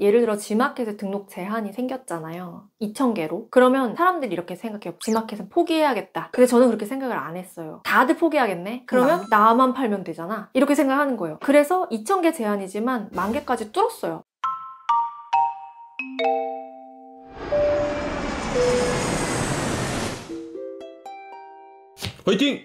예를 들어 G마켓에 등록 제한이 생겼잖아요. 2,000개로. 그러면 사람들이 이렇게 생각해요. G마켓은 포기해야겠다. 근데 저는 그렇게 생각을 안 했어요. 다들 포기하겠네? 그러면 나만 팔면 되잖아. 이렇게 생각하는 거예요. 그래서 2,000개 제한이지만 10,000개까지 뚫었어요. 화이팅!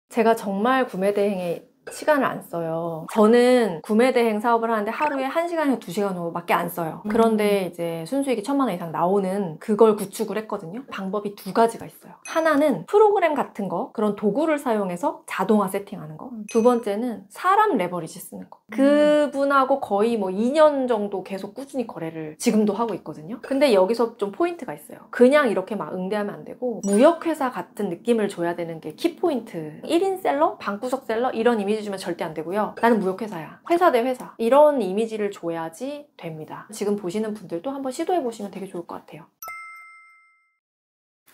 제가 정말 구매대행에 시간을 안 써요. 저는 구매대행 사업을 하는데 하루에 1시간에서 2시간 정도밖에 안 써요. 그런데 이제 순수익이 1,000만 원 이상 나오는 그걸 구축을 했거든요. 방법이 2가지가 있어요. 하나는 프로그램 같은 거, 그런 도구를 사용해서 자동화 세팅하는 거. 두 번째는 사람 레버리지 쓰는 거. 그분하고 거의 뭐 2년 정도 계속 꾸준히 거래를 지금도 하고 있거든요. 근데 여기서 좀 포인트가 있어요. 그냥 이렇게 막 응대하면 안 되고 무역회사 같은 느낌을 줘야 되는 게 키포인트. 1인 셀러? 방구석 셀러? 이런 이미지 주면 절대 안 되고요. 나는 무역회사야. 회사 대 회사. 이런 이미지를 줘야지 됩니다. 지금 보시는 분들도 한번 시도해보시면 되게 좋을 것 같아요.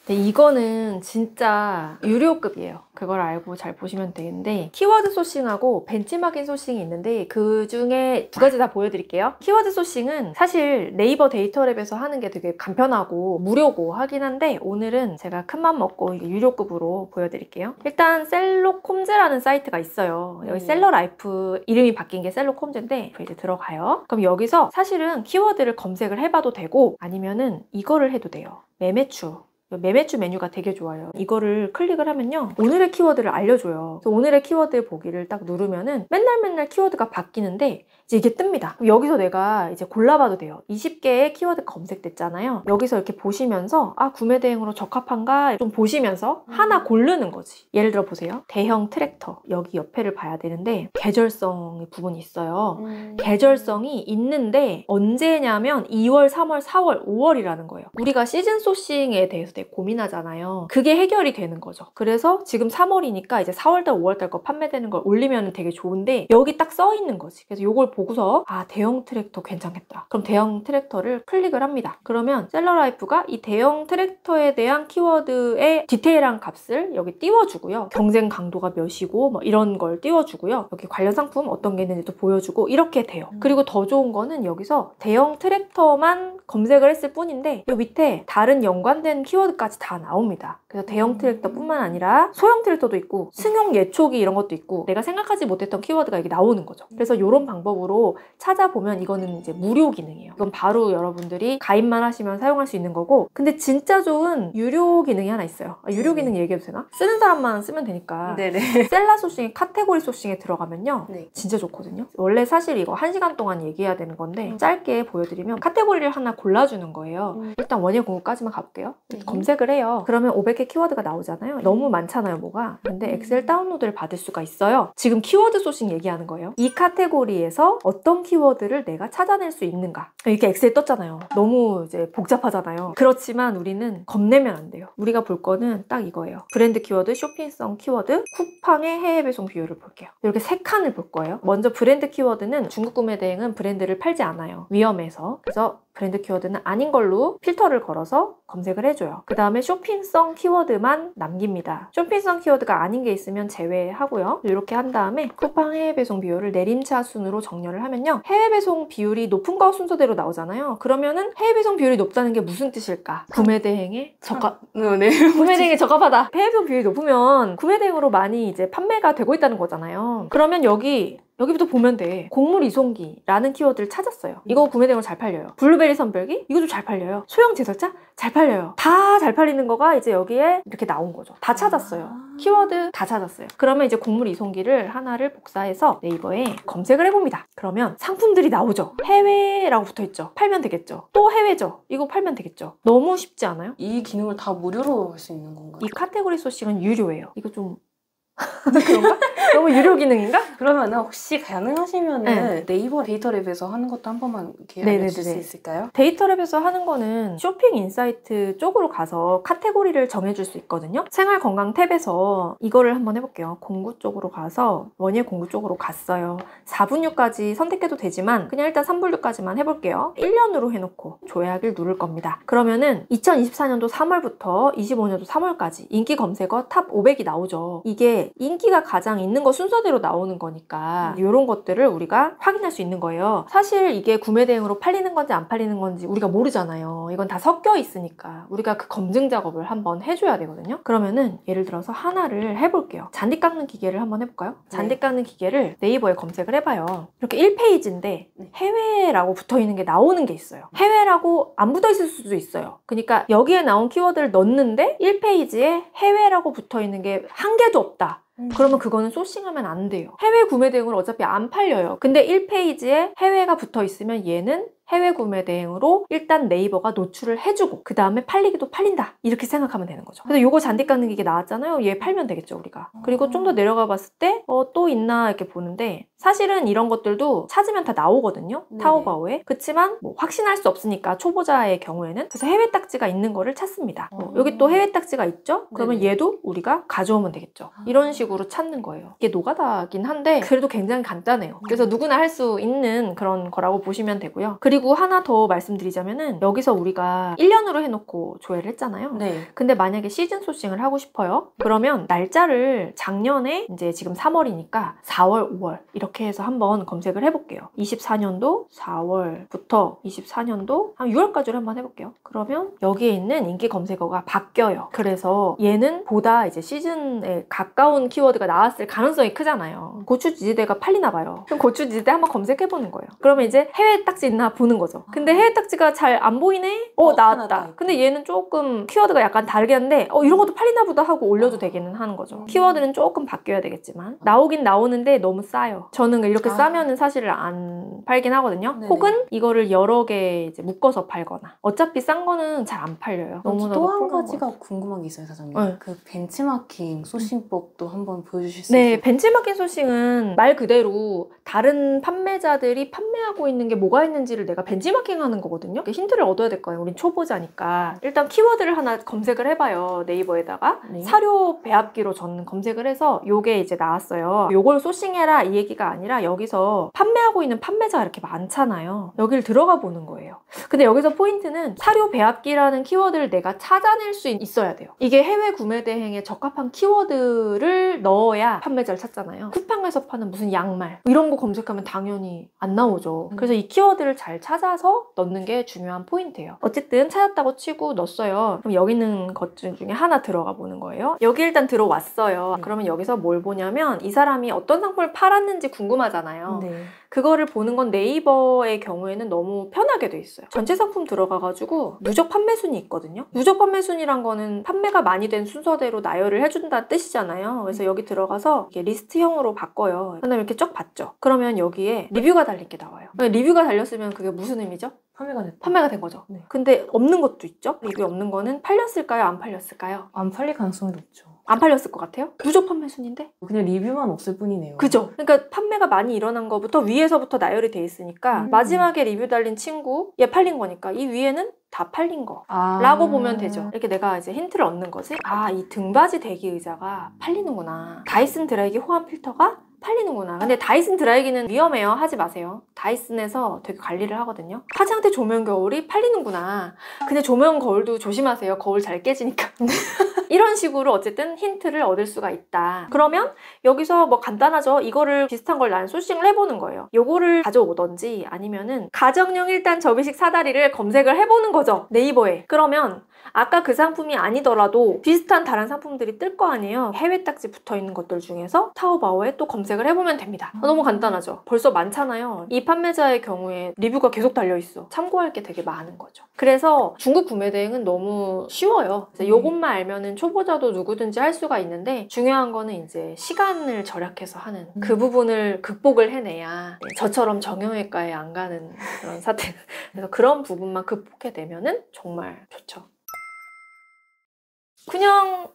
네, 이거는 진짜 유료급이에요. 그걸 알고 잘 보시면 되는데 키워드 소싱하고 벤치마킹 소싱이 있는데 그 중에 2가지 다 보여드릴게요. 키워드 소싱은 사실 네이버 데이터랩에서 하는 게 되게 간편하고 무료고 하긴 한데 오늘은 제가 큰맘 먹고 유료급으로 보여드릴게요. 일단 셀로콤즈라는 사이트가 있어요. 여기 셀러라이프 이름이 바뀐 게 셀로콤즈인데 이제 들어가요. 그럼 여기서 사실은 키워드를 검색을 해봐도 되고 아니면은 이거를 해도 돼요. 매매추. 매매추 메뉴가 되게 좋아요. 이거를 클릭을 하면요. 오늘의 키워드를 알려줘요. 그래서 오늘의 키워드 보기를 딱 누르면은 맨날 키워드가 바뀌는데 이제 이게 뜹니다. 여기서 내가 이제 골라봐도 돼요. 20개의 키워드 검색됐잖아요. 여기서 이렇게 보시면서 아 구매 대행으로 적합한가 좀 보시면서 하나 고르는 거지. 예를 들어 보세요. 대형 트랙터 여기 옆에를 봐야 되는데 계절성 부분이 있어요. 계절성이 있는데 언제냐면 2월, 3월, 4월, 5월이라는 거예요. 우리가 시즌 소싱에 대해서 되게 고민하잖아요. 그게 해결이 되는 거죠. 그래서 지금 3월이니까 이제 4월달, 5월달 거 판매되는 걸 올리면 되게 좋은데 여기 딱 써 있는 거지. 그래서 요걸 보고서 아 대형 트랙터 괜찮겠다. 그럼 대형 트랙터를 클릭을 합니다. 그러면 셀러라이프가 이 대형 트랙터에 대한 키워드의 디테일한 값을 여기 띄워주고요. 경쟁 강도가 몇이고 뭐 이런 걸 띄워주고요. 여기 관련 상품 어떤 게 있는지도 보여주고 이렇게 돼요. 그리고 더 좋은 거는 여기서 대형 트랙터만 검색을 했을 뿐인데 이 밑에 다른 연관된 키워드까지 다 나옵니다. 그래서 대형 트랙터뿐만 아니라 소형 트랙터도 있고 승용 예초기 이런 것도 있고 내가 생각하지 못했던 키워드가 이게 나오는 거죠. 그래서 이런 방법으로 찾아보면 이거는 이제 무료 기능이에요. 이건 바로 여러분들이 가입만 하시면 사용할 수 있는 거고 근데 진짜 좋은 유료 기능이 하나 있어요. 유료 기능 얘기해도 되나? 쓰는 사람만 쓰면 되니까 셀라 소싱, 카테고리 소싱에 들어가면요. 진짜 좋거든요. 원래 사실 이거 1시간 동안 얘기해야 되는 건데 짧게 보여드리면 카테고리를 하나 골라주는 거예요. 일단 원예 공급까지만 가볼게요. 검색을 해요. 그러면 500개 키워드가 나오잖아요. 너무 많잖아요, 뭐가. 근데 엑셀 다운로드를 받을 수가 있어요. 지금 키워드 소싱 얘기하는 거예요. 이 카테고리에서 어떤 키워드를 내가 찾아낼 수 있는가. 이렇게 엑셀 떴잖아요. 너무 이제 복잡하잖아요. 그렇지만 우리는 겁내면 안 돼요. 우리가 볼 거는 딱 이거예요. 브랜드 키워드, 쇼핑성 키워드, 쿠팡의 해외 배송 비율을 볼게요. 이렇게 3칸을 볼 거예요. 먼저 브랜드 키워드는 중국 구매 대행은 브랜드를 팔지 않아요. 위험해서. 그래서 브랜드 키워드는 아닌 걸로 필터를 걸어서 검색을 해줘요. 그 다음에 쇼핑성 키워드만 남깁니다. 쇼핑성 키워드가 아닌 게 있으면 제외하고요. 이렇게 한 다음에 쿠팡 해외 배송 비율을 내림차 순으로 정렬을 하면요. 해외 배송 비율이 높은 거 순서대로 나오잖아요. 그러면은 해외 배송 비율이 높다는 게 무슨 뜻일까? 구매 대행에 구매 대행에 적합하다. 해외 배송 비율이 높으면 구매 대행으로 많이 이제 판매가 되고 있다는 거잖아요. 그러면 여기부터 보면 돼. 곡물 이송기라는 키워드를 찾았어요. 이거 구매 대행으로 잘 팔려요. 블루베리 선별기? 이것도 잘 팔려요. 소형 제설차? 잘 팔려요. 다 잘 팔리는 거가 이제 여기에 이렇게 나온 거죠. 다 찾았어요. 키워드 다 찾았어요. 그러면 이제 곡물 이송기를 하나를 복사해서 네이버에 검색을 해봅니다. 그러면 상품들이 나오죠. 해외라고 붙어있죠. 팔면 되겠죠. 또 해외죠. 이거 팔면 되겠죠. 너무 쉽지 않아요? 이 기능을 다 무료로 할 수 있는 건가요? 이 카테고리 소싱은 유료예요. 이거 좀 그런가? 너무 유료 기능인가? 그러면 혹시 가능하시면 네이버 데이터랩에서 하는 것도 한 번만 이렇게 알려주실 수 있을까요? 데이터랩에서 하는 거는 쇼핑 인사이트 쪽으로 가서 카테고리를 정해줄 수 있거든요. 생활건강 탭에서 이거를 한번 해볼게요. 공구 쪽으로 가서 원예 공구 쪽으로 갔어요. 4분류까지 선택해도 되지만 그냥 일단 3분류까지만 해볼게요. 1년으로 해놓고 조약을 누를 겁니다. 그러면은 2024년도 3월부터 25년도 3월까지 인기 검색어 탑 500이 나오죠. 이게 이게 인기가 가장 있는 거 순서대로 나오는 거니까 이런 것들을 우리가 확인할 수 있는 거예요. 사실 이게 구매 대행으로 팔리는 건지 안 팔리는 건지 우리가 모르잖아요. 이건 다 섞여 있으니까 우리가 그 검증 작업을 한번 해줘야 되거든요. 그러면은 예를 들어서 하나를 해볼게요. 잔디 깎는 기계를 한번 해볼까요? 잔디 깎는 기계를 네이버에 검색을 해봐요. 이렇게 1페이지인데 해외라고 붙어있는 게 나오는 게 있어요. 해외라고 안 붙어있을 수도 있어요. 그러니까 여기에 나온 키워드를 넣는데 1페이지에 해외라고 붙어있는 게 한 개도 없다. 그러면 그거는 소싱하면 안 돼요. 해외 구매 대행으로 어차피 안 팔려요. 근데 1페이지에 해외가 붙어 있으면 얘는 해외 구매 대행으로 일단 네이버가 노출을 해주고 그 다음에 팔리기도 팔린다 이렇게 생각하면 되는 거죠. 그래서 요거 잔디 깎는 기계 나왔잖아요. 얘 팔면 되겠죠 우리가. 그리고 좀 더 내려가 봤을 때 또 있나 이렇게 보는데 사실은 이런 것들도 찾으면 다 나오거든요. 타오바오에. 그치만 뭐 확신할 수 없으니까 초보자의 경우에는 그래서 해외 딱지가 있는 거를 찾습니다. 여기 또 해외 딱지가 있죠? 그러면 얘도 우리가 가져오면 되겠죠. 이런 식으로 찾는 거예요. 이게 노가다긴 한데 그래도 굉장히 간단해요. 그래서 누구나 할 수 있는 그런 거라고 보시면 되고요. 그리고 하나 더 말씀드리자면은 여기서 우리가 1년으로 해놓고 조회를 했잖아요. 근데 만약에 시즌 소싱을 하고 싶어요. 그러면 날짜를 작년에 이제 지금 3월이니까 4월, 5월 이렇게 해서 한번 검색을 해볼게요. 24년도 4월부터 24년도 한 6월까지로 한번 해볼게요. 그러면 여기에 있는 인기 검색어가 바뀌어요. 그래서 얘는 보다 이제 시즌에 가까운 키워드가 나왔을 가능성이 크잖아요. 고추 지지대가 팔리나 봐요. 그럼 고추 지지대 한번 검색해보는 거예요. 그러면 이제 해외 딱지 있나 보는 거죠. 근데 해외 딱지가 잘 안 보이네? 나왔다. 근데 얘는 조금 키워드가 약간 다르게 한데 이런 것도 팔리나 보다 하고 올려도 되기는 하는 거죠. 키워드는 조금 바뀌어야 되겠지만 나오긴 나오는데 너무 싸요. 저는 이렇게 싸면은 사실 안 팔긴 하거든요. 혹은 이거를 여러 개 이제 묶어서 팔거나 어차피 싼 거는 잘 안 팔려요. 또 한 가지가 궁금한 게 있어요, 사장님. 그 벤치마킹 소싱법도 한번 보여주실 수 있어요? 네, 벤치마킹 소싱은 말 그대로 다른 판매자들이 판매하고 있는 게 뭐가 있는지를 내가 벤치마킹 하는 거거든요. 힌트를 얻어야 될 거예요. 우린 초보자니까. 일단 키워드를 하나 검색을 해봐요. 네이버에다가. 사료 배합기로 저는 검색을 해서 요게 이제 나왔어요. 요걸 소싱해라 이 얘기가 아니라 여기서 판매하고 있는 판매자가 이렇게 많잖아요. 여기를 들어가 보는 거예요. 근데 여기서 포인트는 사료 배합기라는 키워드를 내가 찾아낼 수 있어야 돼요. 이게 해외 구매 대행에 적합한 키워드를 넣어야 판매자를 찾잖아요. 쿠팡에서 파는 무슨 양말 이런 거 검색하면 당연히 안 나오죠. 그래서 이 키워드를 잘 찾아서 넣는 게 중요한 포인트예요. 어쨌든 찾았다고 치고 넣었어요. 그럼 여기 있는 것 중에 하나 들어가 보는 거예요. 여기 일단 들어왔어요. 그러면 여기서 뭘 보냐면 이 사람이 어떤 상품을 팔았는지 궁금하잖아요. 그거를 보는 건 네이버의 경우에는 너무 편하게 돼 있어요. 전체 상품 들어가가지고 누적 판매 순위 있거든요. 누적 판매 순위란 거는 판매가 많이 된 순서대로 나열을 해준다는 뜻이잖아요. 그래서 여기 들어가서 이렇게 리스트형으로 바꿔요. 그다음에 이렇게 쫙 봤죠. 그러면 여기에 리뷰가 달린 게 나와요. 리뷰가 달렸으면 그게 무슨 의미죠? 판매가 된 거죠. 근데 없는 것도 있죠. 리뷰 없는 거는 팔렸을까요? 안 팔렸을까요? 안 팔릴 가능성이 높죠. 안 팔렸을 것 같아요? 누적 판매 순인데? 그냥 리뷰만 없을 뿐이네요. 그죠? 그러니까 판매가 많이 일어난 거부터 위에서부터 나열이 돼 있으니까 마지막에 리뷰 달린 친구 얘 팔린 거니까 이 위에는 다 팔린 거 라고 보면 되죠. 이렇게 내가 이제 힌트를 얻는 거지. 이 등받이 대기 의자가 팔리는구나. 다이슨 드라이기 호환 필터가 팔리는구나. 근데 다이슨 드라이기는 위험해요. 하지 마세요. 다이슨에서 되게 관리를 하거든요. 화장대 조명 거울이 팔리는구나. 근데 조명 거울도 조심하세요. 거울 잘 깨지니까. 이런 식으로 어쨌든 힌트를 얻을 수가 있다. 그러면 여기서 뭐 간단하죠. 이거를 비슷한 걸 난 소싱을 해보는 거예요. 요거를 가져오던지 아니면은 가정용 1단 접이식 사다리를 검색을 해보는 거죠. 네이버에. 그러면 아까 그 상품이 아니더라도 비슷한 다른 상품들이 뜰 거 아니에요. 해외 딱지 붙어있는 것들 중에서 타오바오에 또 검색을 해보면 됩니다. 너무 간단하죠. 벌써 많잖아요. 이 판매자의 경우에 리뷰가 계속 달려있어. 참고할 게 되게 많은 거죠. 그래서 중국 구매 대행은 너무 쉬워요. 요것만 알면은 초보자도 누구든지 할 수가 있는데 중요한 거는 이제 시간을 절약해서 하는 그 부분을 극복을 해내야 저처럼 정형외과에 안 가는 그런 사태. 그래서 그런 부분만 극복해내면은 정말 좋죠. 그냥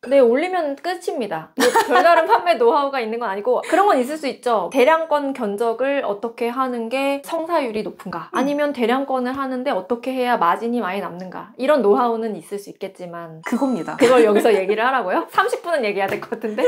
올리면 끝입니다. 뭐 별다른 판매 노하우가 있는 건 아니고 그런 건 있을 수 있죠. 대량권 견적을 어떻게 하는 게 성사율이 높은가 아니면 대량권을 하는데 어떻게 해야 마진이 많이 남는가 이런 노하우는 있을 수 있겠지만 그겁니다. 그걸 여기서 얘기를 하라고요? 30분은 얘기해야 될 것 같은데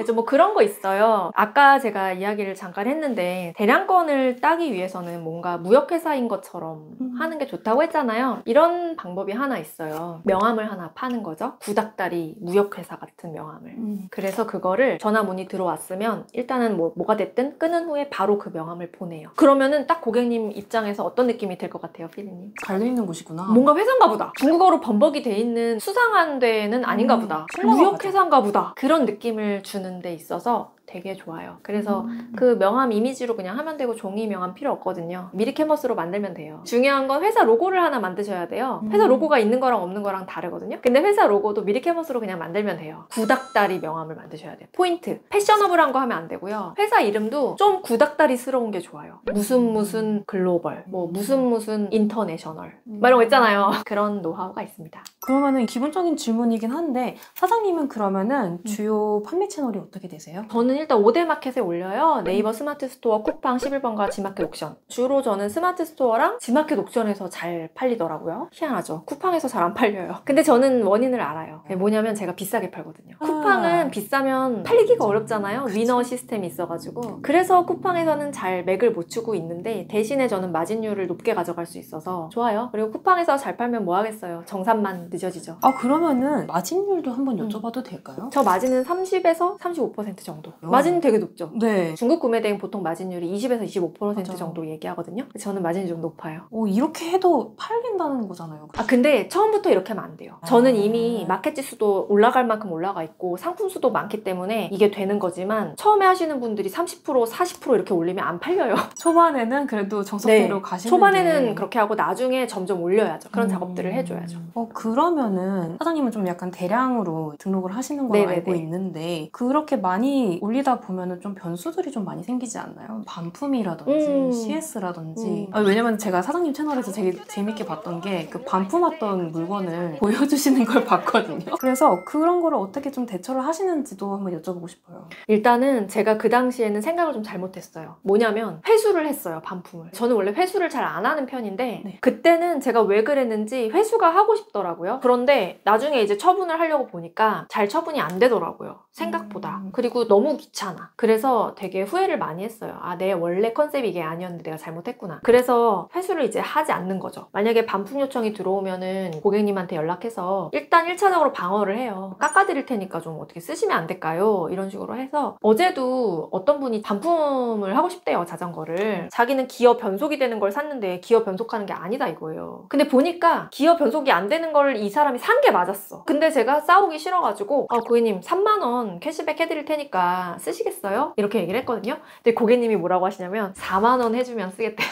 좀 뭐 그런 거 있어요. 아까 제가 이야기를 잠깐 했는데 대량권을 따기 위해서는 뭔가 무역회사인 것처럼 하는 게 좋다고 했잖아요. 이런 방법이 하나 있어요. 명함을 하나 파는 거죠. 구닥다리 무역 무역회사 같은 명함을. 그래서 그거를 전화 문의 들어왔으면 일단은 뭐가 됐든 끊은 후에 바로 그 명함을 보내요. 그러면은 딱 고객님 입장에서 어떤 느낌이 들 것 같아요, 피디님? 잘 돼 있는 곳이구나. 뭔가 회사인가 보다. 중국어로 번복이 돼 있는 수상한 데는 아닌가 보다. 무역회사인가 보다. 그런 느낌을 주는 데 있어서 되게 좋아요. 그래서 그 명함 이미지로 그냥 하면 되고 종이 명함 필요 없거든요. 미리 캔버스로 만들면 돼요. 중요한 건 회사 로고를 하나 만드셔야 돼요. 회사 로고가 있는 거랑 없는 거랑 다르거든요. 근데 회사 로고도 미리 캔버스로 그냥 만들면 돼요. 구닥다리 명함을 만드셔야 돼요. 포인트. 패셔너블한 거 하면 안 되고요. 회사 이름도 좀 구닥다리스러운 게 좋아요. 무슨 글로벌, 뭐 무슨 인터내셔널 막 이런 거 있잖아요. 그런 노하우가 있습니다. 그러면은 기본적인 질문이긴 한데 사장님은 그러면은 주요 판매 채널이 어떻게 되세요? 저는 일단 5대 마켓에 올려요. 네이버 스마트 스토어, 쿠팡 11번가 지마켓 옥션. 주로 저는 스마트 스토어랑 지마켓 옥션에서 잘 팔리더라고요. 희한하죠. 쿠팡에서 잘 안 팔려요. 근데 저는 원인을 알아요. 뭐냐면 제가 비싸게 팔거든요. 쿠팡은 비싸면 팔리기가 어렵잖아요. 위너 시스템이 있어가지고. 그래서 쿠팡에서는 잘 맥을 못 추고 있는데 대신에 저는 마진율을 높게 가져갈 수 있어서 좋아요. 그리고 쿠팡에서 잘 팔면 뭐 하겠어요. 정산만 늦어지죠. 그러면은 마진율도 한번 여쭤봐도 될까요? 저 마진은 30에서 35% 정도. 마진이 되게 높죠? 네. 중국 구매 대행 보통 마진율이 20에서 25% 맞아요. 정도 얘기하거든요. 저는 마진이 좀 높아요. 이렇게 해도 팔린다는 거잖아요. 근데 처음부터 이렇게 하면 안 돼요. 저는 이미 마켓 지수도 올라갈 만큼 올라가 있고 상품 수도 많기 때문에 이게 되는 거지만 처음에 하시는 분들이 30%, 40% 이렇게 올리면 안 팔려요. 초반에는 그래도 정석대로 가시는 초반에는 그렇게 하고 나중에 점점 올려야죠. 그런 작업들을 해줘야죠. 그러면은 사장님은 좀 약간 대량으로 등록을 하시는 걸로 알고 있는데 그렇게 많이 올리다 보면은 좀 변수들이 좀 많이 생기지 않나요? 반품이라든지 CS라든지 왜냐면 제가 사장님 채널에서 되게 재밌게 봤던 게 그 반품 왔던 물건을 보여주시는 걸 봤거든요. 그래서 그런 거를 어떻게 좀 대처를 하시는지도 한번 여쭤보고 싶어요. 일단은 제가 그 당시에는 생각을 좀 잘못했어요. 뭐냐면 회수를 했어요, 반품을. 저는 원래 회수를 잘 안 하는 편인데 그때는 제가 왜 그랬는지 회수가 하고 싶더라고요. 그런데 나중에 이제 처분을 하려고 보니까 잘 처분이 안 되더라고요. 생각보다. 그리고 너무 귀찮아. 그래서 되게 후회를 많이 했어요. 내 원래 컨셉이 이게 아니었는데 내가 잘못했구나. 그래서 회수를 이제 하지 않는 거죠. 만약에 반품 요청이 들어오면은 고객님한테 연락해서 일단 1차적으로 방어를 해요. 깎아드릴 테니까 좀 어떻게 쓰시면 안 될까요? 이런 식으로 해서 어제도 어떤 분이 반품을 하고 싶대요, 자전거를. 자기는 기어 변속이 되는 걸 샀는데 기어 변속하는 게 아니다 이거예요. 근데 보니까 기어 변속이 안 되는 걸 이 사람이 산 게 맞았어. 근데 제가 싸우기 싫어가지고 고객님 3만 원 캐시백 해드릴 테니까 쓰시겠어요? 이렇게 얘기를 했거든요. 근데 고객님이 뭐라고 하시냐면 4만 원 해주면 쓰겠대요.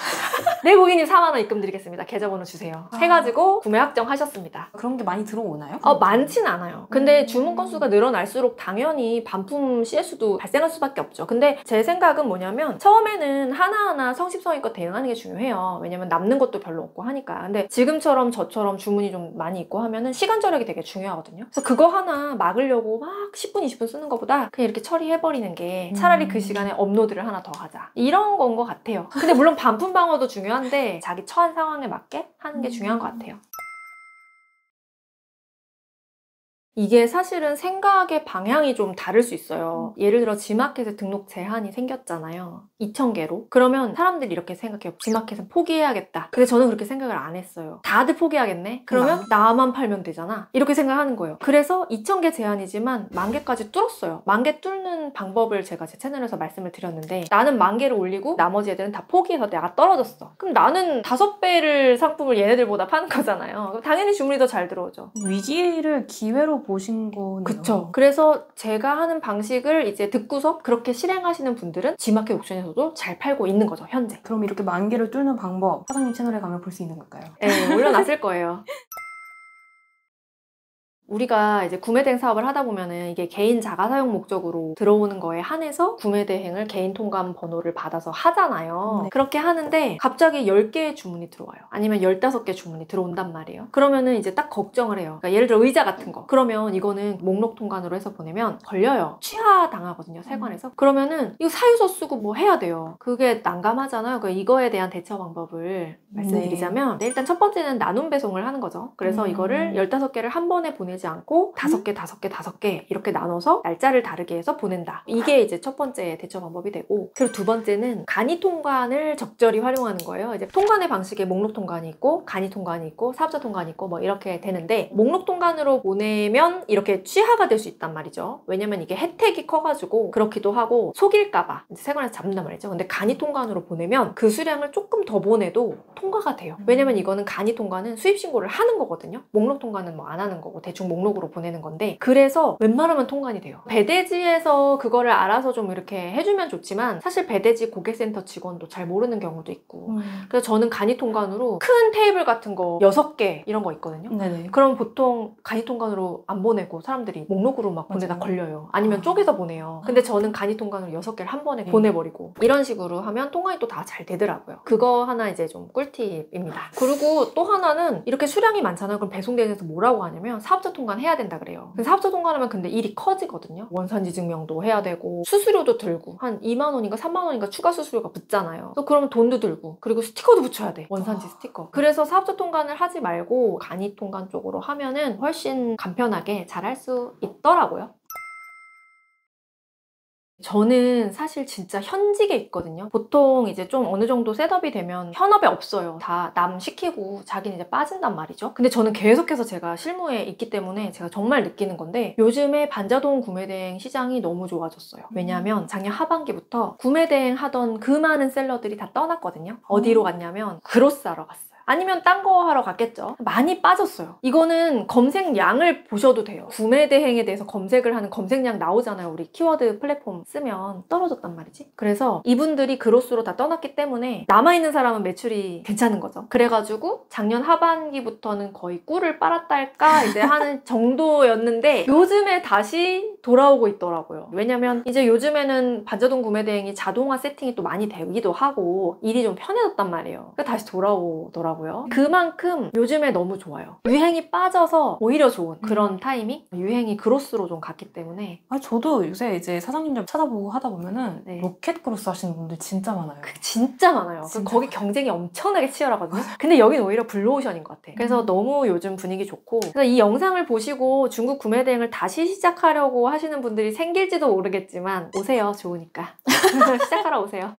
네, 고객님 4만 원 입금 드리겠습니다. 계좌번호 주세요. 해가지고 구매 확정하셨습니다. 그런 게 많이 들어오나요? 많진 않아요. 근데 주문 건수가 늘어날수록 당연히 반품 CS도 발생할 수밖에 없죠. 근데 제 생각은 뭐냐면 처음에는 하나하나 성실성의껏 대응하는 게 중요해요. 왜냐면 남는 것도 별로 없고 하니까. 근데 지금처럼 저처럼 주문이 좀 많이 있고 하면은 시간 절약이 되게 중요하거든요. 그래서 그거 하나 막으려고 막 10분, 20분 쓰는 것보다 그냥 이렇게 처리해버리는 게 차라리 그 시간에 업로드를 하나 더 하자. 이런 건 것 같아요. 근데 물론 반품 방어도 중요한데 자기 처한 상황에 맞게 하는 게 중요한 것 같아요. 이게 사실은 생각의 방향이 좀 다를 수 있어요. 예를 들어 지마켓에 등록 제한이 생겼잖아요. 2,000개로. 그러면 사람들이 이렇게 생각해요. 지마켓은 포기해야겠다. 근데 저는 그렇게 생각을 안 했어요. 다들 포기하겠네? 그러면 나만 팔면 되잖아. 이렇게 생각하는 거예요. 그래서 2,000개 제한이지만 10,000개까지 뚫었어요. 10,000개 뚫는 방법을 제가 제 채널에서 말씀을 드렸는데 나는 10,000개를 올리고 나머지 애들은 다 포기해서 내가 떨어졌어. 그럼 나는 5배를 상품을 얘네들보다 파는 거잖아요. 그럼 당연히 주문이 더 잘 들어오죠. 위기를 기회로 보신 거네요. 그쵸. 그래서 제가 하는 방식을 이제 듣고서 그렇게 실행하시는 분들은 지마켓 옥션에서도 잘 팔고 있는 거죠, 현재. 그럼 이렇게 10,000개를 뚫는 방법 사장님 채널에 가면 볼 수 있는 걸까요? 네, 올려놨을 거예요. 우리가 이제 구매대행 사업을 하다 보면은 이게 개인 자가 사용 목적으로 들어오는 거에 한해서 구매대행을 개인 통관 번호를 받아서 하잖아요. 그렇게 하는데 갑자기 10개의 주문이 들어와요. 아니면 15개 주문이 들어온단 말이에요. 그러면은 이제 딱 걱정을 해요. 그러니까 예를 들어 의자 같은 거. 그러면 이거는 목록 통관으로 해서 보내면 걸려요. 취하 당하거든요, 세관에서. 그러면은 이거 사유서 쓰고 뭐 해야 돼요. 그게 난감하잖아요. 그러니까 이거에 대한 대처 방법을 말씀드리자면 일단 첫 번째는 나눔 배송을 하는 거죠. 그래서 이거를 15개를 한 번에 보낼 보내지 않고 5개, 5개, 5개 이렇게 나눠서 날짜를 다르게 해서 보낸다. 이게 이제 첫 번째 대처 방법이 되고, 그리고 두 번째는 간이 통관을 적절히 활용하는 거예요. 이제 통관의 방식에 목록 통관이 있고 간이 통관이 있고 사업자 통관이 있고 뭐 이렇게 되는데, 목록 통관으로 보내면 이렇게 취하가 될 수 있단 말이죠. 왜냐면 이게 혜택이 커가지고 그렇기도 하고 속일까봐 이제 세관에서 잡는단 말이죠. 근데 간이 통관으로 보내면 그 수량을 조금 더 보내도 통과가 돼요. 왜냐면 이거는 간이 통관은 수입 신고를 하는 거거든요. 목록 통관은 뭐 안 하는 거고 대충 목록으로 보내는 건데, 그래서 웬만하면 통관이 돼요. 배대지에서 그거를 알아서 좀 이렇게 해주면 좋지만 사실 배대지 고객센터 직원도 잘 모르는 경우도 있고, 그래서 저는 간이 통관으로 큰 테이블 같은 거 6개 이런 거 있거든요. 네네. 그럼 보통 간이 통관으로 안 보내고 사람들이 목록으로 막 보내다 맞아요. 걸려요. 아니면 쪼개서 보내요. 근데 저는 간이 통관으로 6개를 한 번에 보내버리고 이런 식으로 하면 통관이 또 다 잘 되더라고요. 그거 하나 이제 좀 꿀팁입니다. 그리고 또 하나는 이렇게 수량이 많잖아요. 그럼 배송대에서 뭐라고 하냐면 사업자 통관 해야 된다 그래요. 근데 사업자 통관하면 근데 일이 커지거든요. 원산지 증명도 해야 되고 수수료도 들고 한 2만 원인가 3만 원인가 추가 수수료가 붙잖아요. 또 그러면 돈도 들고 그리고 스티커도 붙여야 돼. 원산지 스티커. 그래서 사업자 통관을 하지 말고 간이 통관 쪽으로 하면은 훨씬 간편하게 잘 할 수 있더라고요. 저는 사실 진짜 현직에 있거든요. 보통 이제 좀 어느 정도 셋업이 되면 현업에 없어요. 다 남 시키고 자기는 이제 빠진단 말이죠. 근데 저는 계속해서 제가 실무에 있기 때문에 제가 정말 느끼는 건데, 요즘에 반자동 구매대행 시장이 너무 좋아졌어요. 왜냐하면 작년 하반기부터 구매대행 하던 그 많은 셀러들이 다 떠났거든요. 어디로 갔냐면 그로스 하러 갔어요. 아니면 딴 거 하러 갔겠죠. 많이 빠졌어요. 이거는 검색량을 보셔도 돼요. 구매 대행에 대해서 검색을 하는 검색량 나오잖아요. 우리 키워드 플랫폼 쓰면 떨어졌단 말이지. 그래서 이분들이 그로스로 다 떠났기 때문에 남아있는 사람은 매출이 괜찮은 거죠. 그래가지고 작년 하반기부터는 거의 꿀을 빨았달까 이제 하는 정도였는데 요즘에 다시 돌아오고 있더라고요. 왜냐면 이제 요즘에는 반자동 구매 대행이 자동화 세팅이 또 많이 되기도 하고 일이 좀 편해졌단 말이에요. 그래서 다시 돌아오더라고요. 그만큼 요즘에 너무 좋아요. 유행이 빠져서 오히려 좋은 그런 타이밍? 유행이 그로스로 좀 갔기 때문에. 저도 요새 이제 사장님들 찾아보고 하다 보면은 네. 로켓 크로스 하시는 분들 진짜 많아요. 진짜 많아요. 진짜 거기 경쟁이 엄청나게 치열하거든요. 근데 여긴 오히려 블루오션인 것 같아. 그래서 너무 요즘 분위기 좋고, 그래서 이 영상을 보시고 중국 구매 대행을 다시 시작하려고 하시는 분들이 생길지도 모르겠지만 오세요. 좋으니까. 시작하러 오세요.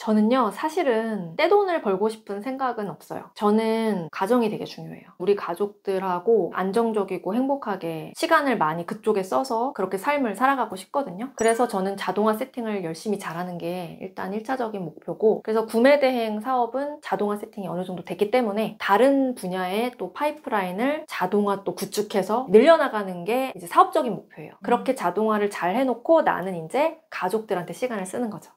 저는요, 사실은 떼돈을 벌고 싶은 생각은 없어요. 저는 가정이 되게 중요해요. 우리 가족들하고 안정적이고 행복하게 시간을 많이 그쪽에 써서 그렇게 삶을 살아가고 싶거든요. 그래서 저는 자동화 세팅을 열심히 잘하는 게 일단 1차적인 목표고, 그래서 구매 대행 사업은 자동화 세팅이 어느 정도 됐기 때문에 다른 분야의 또 파이프라인을 자동화 또 구축해서 늘려나가는 게 이제 사업적인 목표예요. 그렇게 자동화를 잘 해놓고 나는 이제 가족들한테 시간을 쓰는 거죠.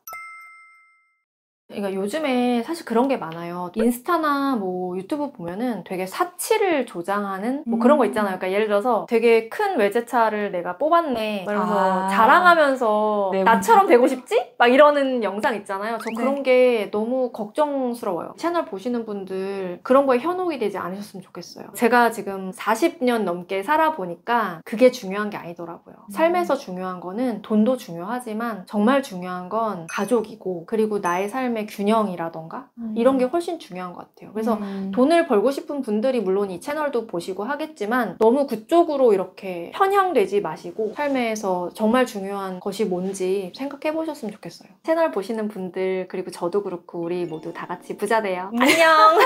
그러니까 요즘에 사실 그런 게 많아요. 인스타나 뭐 유튜브 보면은 되게 사치를 조장하는 뭐 그런 거 있잖아요. 그러니까 예를 들어서 되게 큰 외제차를 내가 뽑았네. 그러면서 자랑하면서 네, 나처럼 되고 싶지? 막 이러는 영상 있잖아요. 저 네. 그런 게 너무 걱정스러워요. 채널 보시는 분들 그런 거에 현혹이 되지 않으셨으면 좋겠어요. 제가 지금 40년 넘게 살아보니까 그게 중요한 게 아니더라고요. 삶에서 중요한 거는 돈도 중요하지만 정말 중요한 건 가족이고, 그리고 나의 삶의 균형이라던가 이런 게 훨씬 중요한 것 같아요. 그래서 돈을 벌고 싶은 분들이 물론 이 채널도 보시고 하겠지만 너무 그쪽으로 이렇게 편향되지 마시고 삶에서 정말 중요한 것이 뭔지 생각해 보셨으면 좋겠어요. 채널 보시는 분들, 그리고 저도 그렇고 우리 모두 다 같이 부자 돼요. 안녕!